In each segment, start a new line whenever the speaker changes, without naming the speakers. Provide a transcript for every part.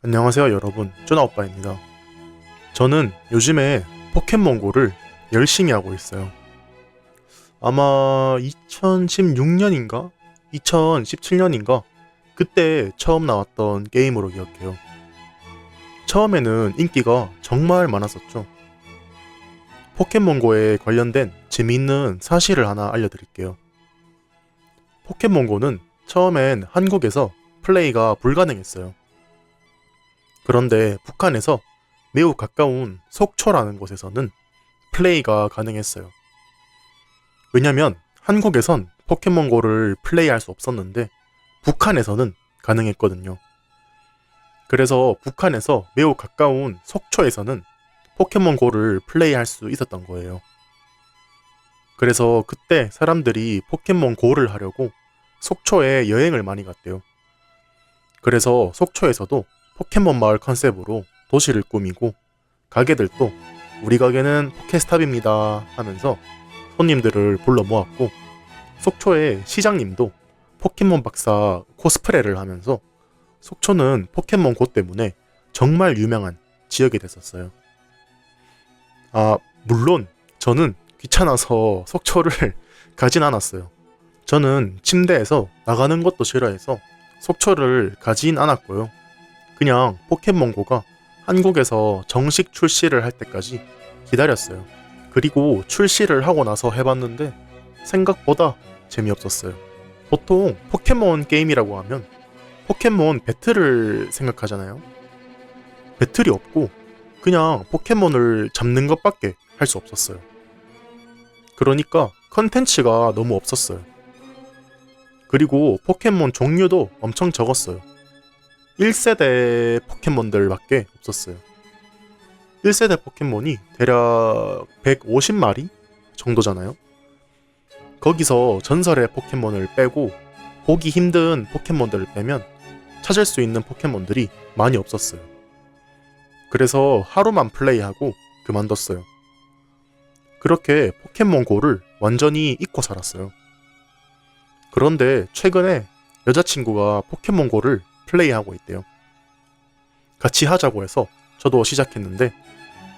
안녕하세요 여러분, 쪼나오빠입니다. 저는 요즘에 포켓몬고를 열심히 하고 있어요. 아마 2016년인가? 2017년인가? 그때 처음 나왔던 게임으로 기억해요. 처음에는 인기가 정말 많았었죠. 포켓몬고에 관련된 재미있는 사실을 하나 알려드릴게요. 포켓몬고는 처음엔 한국에서 플레이가 불가능했어요. 그런데 북한에서 매우 가까운 속초라는 곳에서는 플레이가 가능했어요. 왜냐면 한국에선 포켓몬고를 플레이할 수 없었는데 북한에서는 가능했거든요. 그래서 북한에서 매우 가까운 속초에서는 포켓몬고를 플레이할 수 있었던 거예요. 그래서 그때 사람들이 포켓몬고를 하려고 속초에 여행을 많이 갔대요. 그래서 속초에서도 포켓몬 마을 컨셉으로 도시를 꾸미고 가게들도 우리 가게는 포켓스탑입니다 하면서 손님들을 불러 모았고 속초의 시장님도 포켓몬 박사 코스프레를 하면서 속초는 포켓몬고 때문에 정말 유명한 지역이 됐었어요. 물론 저는 귀찮아서 속초를 가진 않았어요. 저는 침대에서 나가는 것도 싫어해서 속초를 가진 않았고요. 그냥 포켓몬고가 한국에서 정식 출시를 할 때까지 기다렸어요. 그리고 출시를 하고 나서 해봤는데 생각보다 재미없었어요. 보통 포켓몬 게임이라고 하면 포켓몬 배틀을 생각하잖아요. 배틀이 없고 그냥 포켓몬을 잡는 것밖에 할 수 없었어요. 그러니까 컨텐츠가 너무 없었어요. 그리고 포켓몬 종류도 엄청 적었어요. 1세대 포켓몬들밖에 없었어요. 1세대 포켓몬이 대략 150마리 정도잖아요. 거기서 전설의 포켓몬을 빼고 보기 힘든 포켓몬들을 빼면 찾을 수 있는 포켓몬들이 많이 없었어요. 그래서 하루만 플레이하고 그만뒀어요. 그렇게 포켓몬고를 완전히 잊고 살았어요. 그런데 최근에 여자친구가 포켓몬고를 플레이하고 있대요. 같이 하자고 해서 저도 시작했는데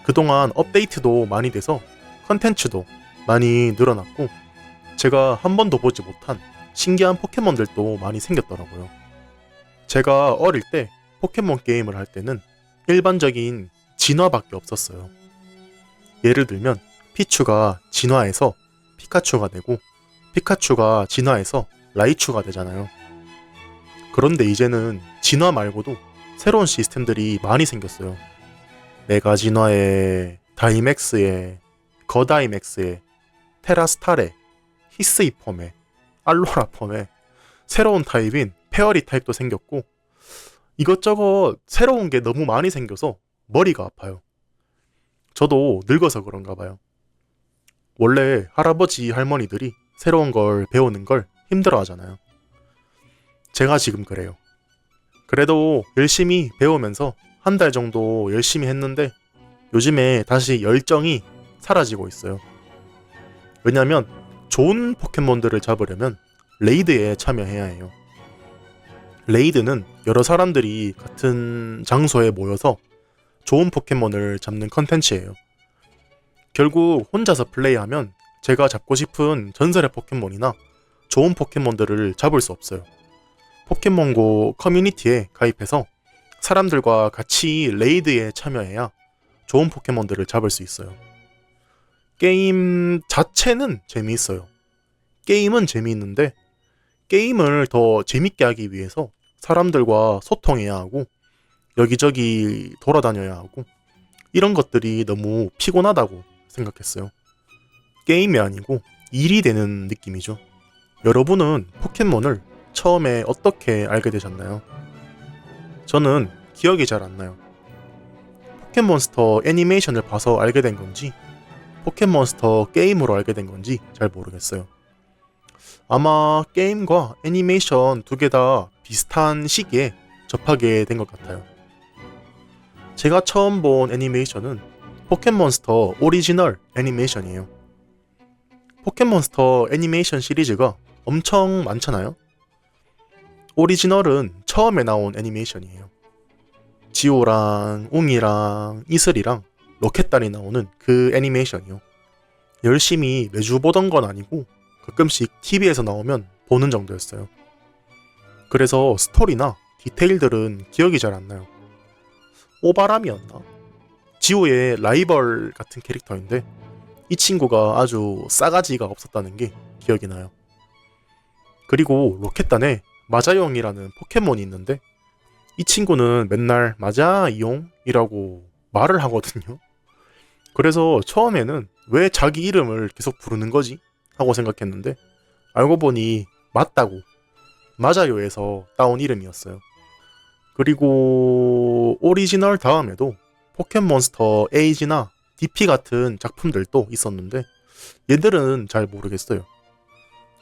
그동안 업데이트도 많이 돼서 컨텐츠도 많이 늘어났고 제가 한 번도 보지 못한 신기한 포켓몬들도 많이 생겼더라고요. 제가 어릴 때 포켓몬 게임을 할 때는 일반적인 진화밖에 없었어요. 예를 들면 피추가 진화해서 피카츄가 되고 피카츄가 진화해서 라이츄가 되잖아요. 그런데 이제는 진화 말고도 새로운 시스템들이 많이 생겼어요. 메가 진화에, 다이맥스에, 거다이맥스에, 테라스탈에, 히스이펌에, 알로라펌에 새로운 타입인 페어리 타입도 생겼고 이것저것 새로운 게 너무 많이 생겨서 머리가 아파요. 저도 늙어서 그런가 봐요. 원래 할아버지 할머니들이 새로운 걸 배우는 걸 힘들어 하잖아요. 제가 지금 그래요. 그래도 열심히 배우면서 한 달 정도 열심히 했는데 요즘에 다시 열정이 사라지고 있어요. 왜냐면 좋은 포켓몬들을 잡으려면 레이드에 참여해야 해요. 레이드는 여러 사람들이 같은 장소에 모여서 좋은 포켓몬을 잡는 컨텐츠예요. 결국 혼자서 플레이하면 제가 잡고 싶은 전설의 포켓몬이나 좋은 포켓몬들을 잡을 수 없어요. 포켓몬고 커뮤니티에 가입해서 사람들과 같이 레이드에 참여해야 좋은 포켓몬들을 잡을 수 있어요. 게임 자체는 재미있어요. 게임은 재미있는데 게임을 더 재밌게 하기 위해서 사람들과 소통해야 하고 여기저기 돌아다녀야 하고 이런 것들이 너무 피곤하다고 생각했어요. 게임이 아니고 일이 되는 느낌이죠. 여러분은 포켓몬을 처음에 어떻게 알게 되셨나요? 저는 기억이 잘 안 나요. 포켓몬스터 애니메이션을 봐서 알게 된 건지 포켓몬스터 게임으로 알게 된 건지 잘 모르겠어요. 아마 게임과 애니메이션 두 개 다 비슷한 시기에 접하게 된 것 같아요. 제가 처음 본 애니메이션은 포켓몬스터 오리지널 애니메이션이에요. 포켓몬스터 애니메이션 시리즈가 엄청 많잖아요. 오리지널은 처음에 나온 애니메이션이에요. 지오랑 웅이랑 이슬이랑 로켓단이 나오는 그 애니메이션이요. 열심히 매주 보던 건 아니고 가끔씩 TV에서 나오면 보는 정도였어요. 그래서 스토리나 디테일들은 기억이 잘 안 나요. 오바람이었나? 지오의 라이벌 같은 캐릭터인데 이 친구가 아주 싸가지가 없었다는 게 기억이 나요. 그리고 로켓단에 마자용이라는 포켓몬이 있는데 이 친구는 맨날 마자이용이라고 말을 하거든요. 그래서 처음에는 왜 자기 이름을 계속 부르는 거지? 하고 생각했는데 알고 보니 맞다고 마자요에서 따온 이름이었어요. 그리고 오리지널 다음에도 포켓몬스터 에이지나 DP 같은 작품들도 있었는데 얘들은 잘 모르겠어요.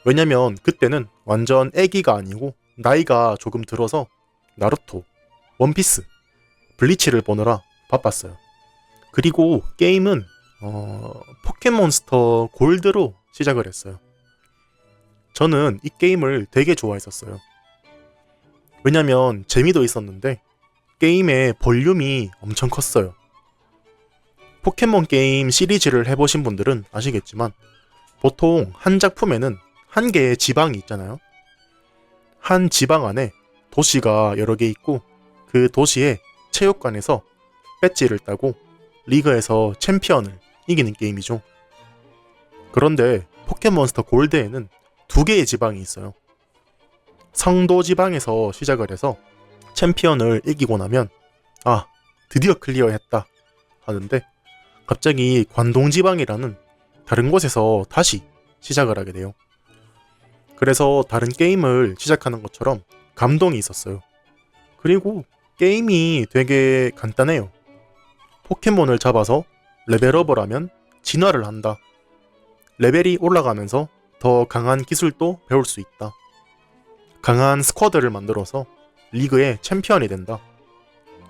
왜냐면 그때는 완전 애기가 아니고 나이가 조금 들어서 나루토, 원피스, 블리치를 보느라 바빴어요. 그리고 게임은 포켓몬스터 골드로 시작을 했어요. 저는 이 게임을 되게 좋아했었어요. 왜냐면 재미도 있었는데 게임의 볼륨이 엄청 컸어요. 포켓몬 게임 시리즈를 해보신 분들은 아시겠지만 보통 한 작품에는 한 개의 지방이 있잖아요. 한 지방 안에 도시가 여러 개 있고 그 도시의 체육관에서 배지를 따고 리그에서 챔피언을 이기는 게임이죠. 그런데 포켓몬스터 골드에는 두 개의 지방이 있어요. 성도 지방에서 시작을 해서 챔피언을 이기고 나면 아, 드디어 클리어했다 하는데 갑자기 관동 지방이라는 다른 곳에서 다시 시작을 하게 돼요. 그래서 다른 게임을 시작하는 것처럼 감동이 있었어요. 그리고 게임이 되게 간단해요. 포켓몬을 잡아서 레벨업을 하면 진화를 한다. 레벨이 올라가면서 더 강한 기술도 배울 수 있다. 강한 스쿼드를 만들어서 리그의 챔피언이 된다.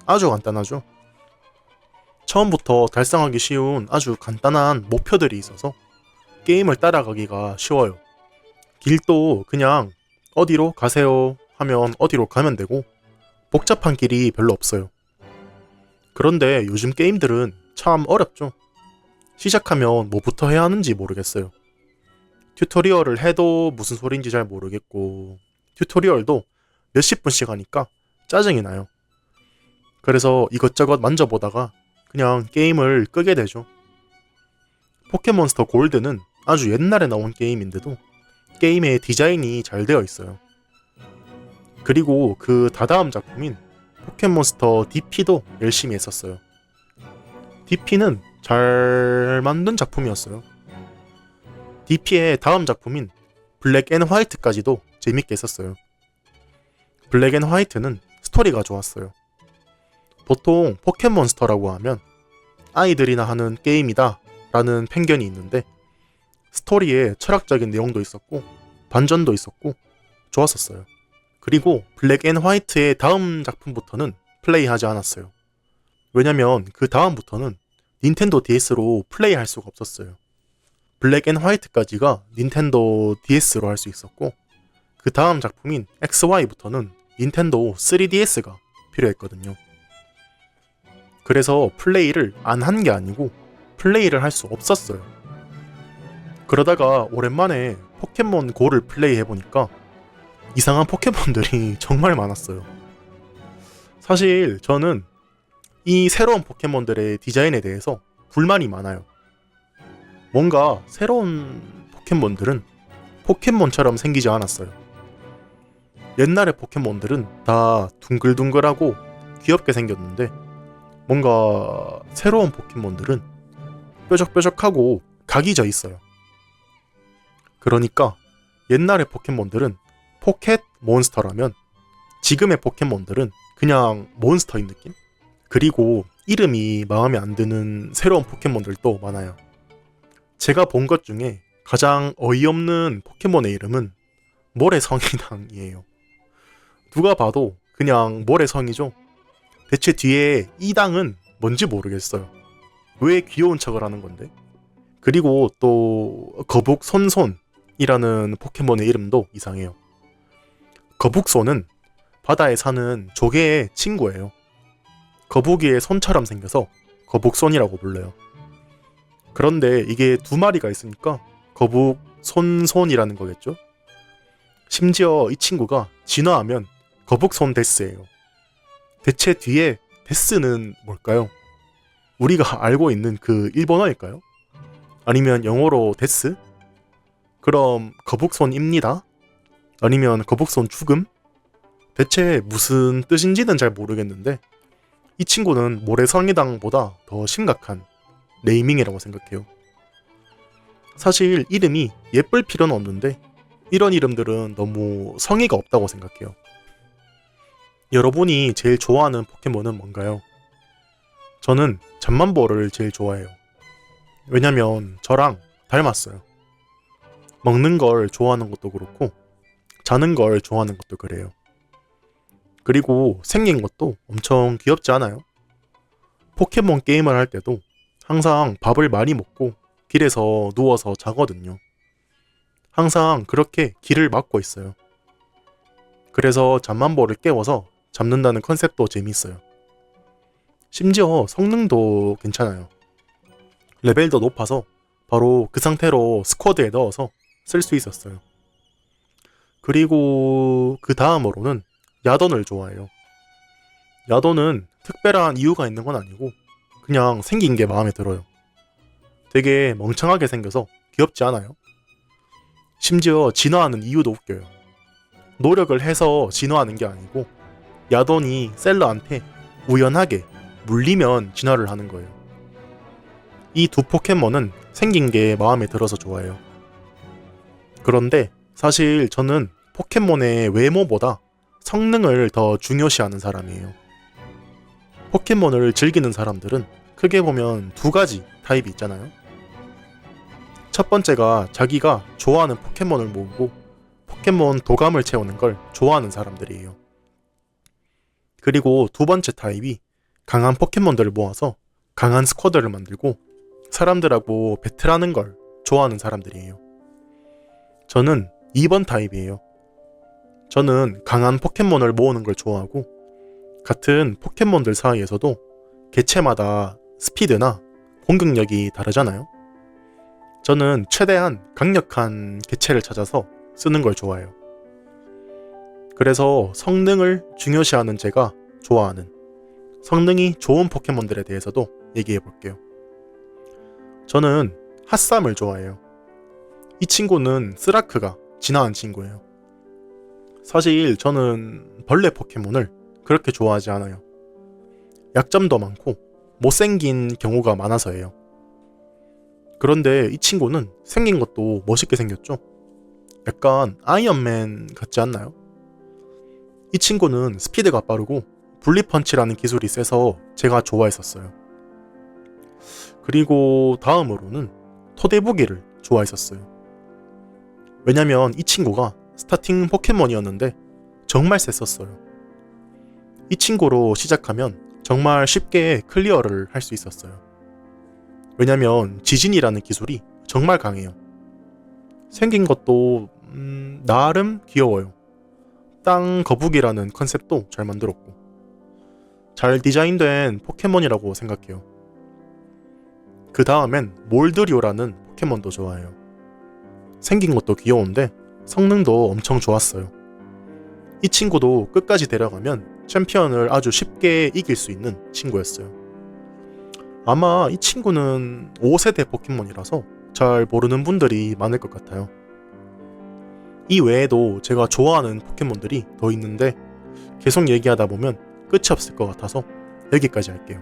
아주 간단하죠. 처음부터 달성하기 쉬운 아주 간단한 목표들이 있어서 게임을 따라가기가 쉬워요. 길도 그냥 어디로 가세요 하면 어디로 가면 되고 복잡한 길이 별로 없어요. 그런데 요즘 게임들은 참 어렵죠. 시작하면 뭐부터 해야 하는지 모르겠어요. 튜토리얼을 해도 무슨 소린지 잘 모르겠고 튜토리얼도 몇십 분씩 하니까 짜증이 나요. 그래서 이것저것 만져보다가 그냥 게임을 끄게 되죠. 포켓몬스터 골드는 아주 옛날에 나온 게임인데도 게임의 디자인이 잘 되어 있어요. 그리고 그 다다음 작품인 포켓몬스터 DP도 열심히 했었어요. DP는 잘 만든 작품이었어요. DP의 다음 작품인 블랙 앤 화이트까지도 재밌게 했었어요. 블랙 앤 화이트는 스토리가 좋았어요. 보통 포켓몬스터라고 하면 아이들이나 하는 게임이다 라는 편견이 있는데 스토리에 철학적인 내용도 있었고 반전도 있었고 좋았었어요. 그리고 블랙 앤 화이트의 다음 작품부터는 플레이하지 않았어요. 왜냐면 그 다음부터는 닌텐도 DS로 플레이할 수가 없었어요. 블랙 앤 화이트까지가 닌텐도 DS로 할 수 있었고 그 다음 작품인 XY부터는 닌텐도 3DS가 필요했거든요. 그래서 플레이를 안 한 게 아니고 플레이를 할 수 없었어요. 그러다가 오랜만에 포켓몬 고를 플레이해보니까 이상한 포켓몬들이 정말 많았어요. 사실 저는 이 새로운 포켓몬들의 디자인에 대해서 불만이 많아요. 뭔가 새로운 포켓몬들은 포켓몬처럼 생기지 않았어요. 옛날의 포켓몬들은 다 둥글둥글하고 귀엽게 생겼는데 뭔가 새로운 포켓몬들은 뾰족뾰족하고 각이 져 있어요. 그러니까 옛날의 포켓몬들은 포켓 몬스터라면 지금의 포켓몬들은 그냥 몬스터인 느낌? 그리고 이름이 마음에 안 드는 새로운 포켓몬들도 많아요. 제가 본 것 중에 가장 어이없는 포켓몬의 이름은 모래성이당이에요. 누가 봐도 그냥 모래성이죠. 대체 뒤에 이당은 뭔지 모르겠어요. 왜 귀여운 척을 하는 건데? 그리고 또 거북손손이라는 포켓몬의 이름도 이상해요. 거북손은 바다에 사는 조개의 친구예요. 거북이의 손처럼 생겨서 거북손이라고 불러요. 그런데 이게 두 마리가 있으니까 거북손손이라는 거겠죠? 심지어 이 친구가 진화하면 거북손 데스예요. 대체 뒤에 데스는 뭘까요? 우리가 알고 있는 그 일본어일까요? 아니면 영어로 데스? 그럼 거북손입니다? 아니면 거북손 죽음? 대체 무슨 뜻인지는 잘 모르겠는데 이 친구는 모래성이당보다 더 심각한 네이밍이라고 생각해요. 사실 이름이 예쁠 필요는 없는데 이런 이름들은 너무 성의가 없다고 생각해요. 여러분이 제일 좋아하는 포켓몬은 뭔가요? 저는 잠만보를 제일 좋아해요. 왜냐면 저랑 닮았어요. 먹는 걸 좋아하는 것도 그렇고 자는 걸 좋아하는 것도 그래요. 그리고 생긴 것도 엄청 귀엽지 않아요? 포켓몬 게임을 할 때도 항상 밥을 많이 먹고 길에서 누워서 자거든요. 항상 그렇게 길을 막고 있어요. 그래서 잠만보를 깨워서 잡는다는 컨셉도 재밌어요. 심지어 성능도 괜찮아요. 레벨도 높아서 바로 그 상태로 스쿼드에 넣어서 쓸 수 있었어요. 그리고 그 다음으로는 야돈을 좋아해요. 야돈은 특별한 이유가 있는 건 아니고 그냥 생긴 게 마음에 들어요. 되게 멍청하게 생겨서 귀엽지 않아요? 심지어 진화하는 이유도 웃겨요. 노력을 해서 진화하는 게 아니고 야돈이 셀러한테 우연하게 물리면 진화를 하는 거예요. 이 두 포켓몬은 생긴 게 마음에 들어서 좋아해요. 그런데 사실 저는 포켓몬의 외모보다 성능을 더 중요시하는 사람이에요. 포켓몬을 즐기는 사람들은 크게 보면 두 가지 타입이 있잖아요. 첫 번째가 자기가 좋아하는 포켓몬을 모으고 포켓몬 도감을 채우는 걸 좋아하는 사람들이에요. 그리고 두 번째 타입이 강한 포켓몬들을 모아서 강한 스쿼드를 만들고 사람들하고 배틀하는 걸 좋아하는 사람들이에요. 저는 2번 타입이에요. 저는 강한 포켓몬을 모으는 걸 좋아하고 같은 포켓몬들 사이에서도 개체마다 스피드나 공격력이 다르잖아요. 저는 최대한 강력한 개체를 찾아서 쓰는 걸 좋아해요. 그래서 성능을 중요시하는 제가 좋아하는 성능이 좋은 포켓몬들에 대해서도 얘기해 볼게요. 저는 핫삼을 좋아해요. 이 친구는 스라크가 진화한 친구예요. 사실 저는 벌레 포켓몬을 그렇게 좋아하지 않아요. 약점도 많고 못생긴 경우가 많아서예요. 그런데 이 친구는 생긴 것도 멋있게 생겼죠? 약간 아이언맨 같지 않나요? 이 친구는 스피드가 빠르고 분리펀치라는 기술이 세서 제가 좋아했었어요. 그리고 다음으로는 토대부기를 좋아했었어요. 왜냐면 이 친구가 스타팅 포켓몬이었는데 정말 셌었어요. 이 친구로 시작하면 정말 쉽게 클리어를 할 수 있었어요. 왜냐면 지진이라는 기술이 정말 강해요. 생긴 것도 나름 귀여워요. 땅 거북이라는 컨셉도 잘 만들었고 잘 디자인된 포켓몬이라고 생각해요. 그 다음엔 몰드리오라는 포켓몬도 좋아해요. 생긴 것도 귀여운데 성능도 엄청 좋았어요. 이 친구도 끝까지 데려가면 챔피언을 아주 쉽게 이길 수 있는 친구였어요. 아마 이 친구는 5세대 포켓몬이라서 잘 모르는 분들이 많을 것 같아요. 이 외에도 제가 좋아하는 포켓몬들이 더 있는데 계속 얘기하다 보면 끝이 없을 것 같아서 여기까지 할게요.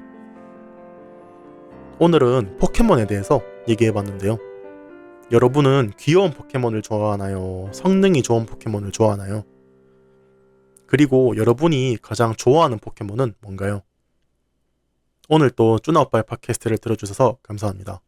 오늘은 포켓몬에 대해서 얘기해봤는데요. 여러분은 귀여운 포켓몬을 좋아하나요? 성능이 좋은 포켓몬을 좋아하나요? 그리고 여러분이 가장 좋아하는 포켓몬은 뭔가요? 오늘 또 쭈나오빠의 팟캐스트를 들어주셔서 감사합니다.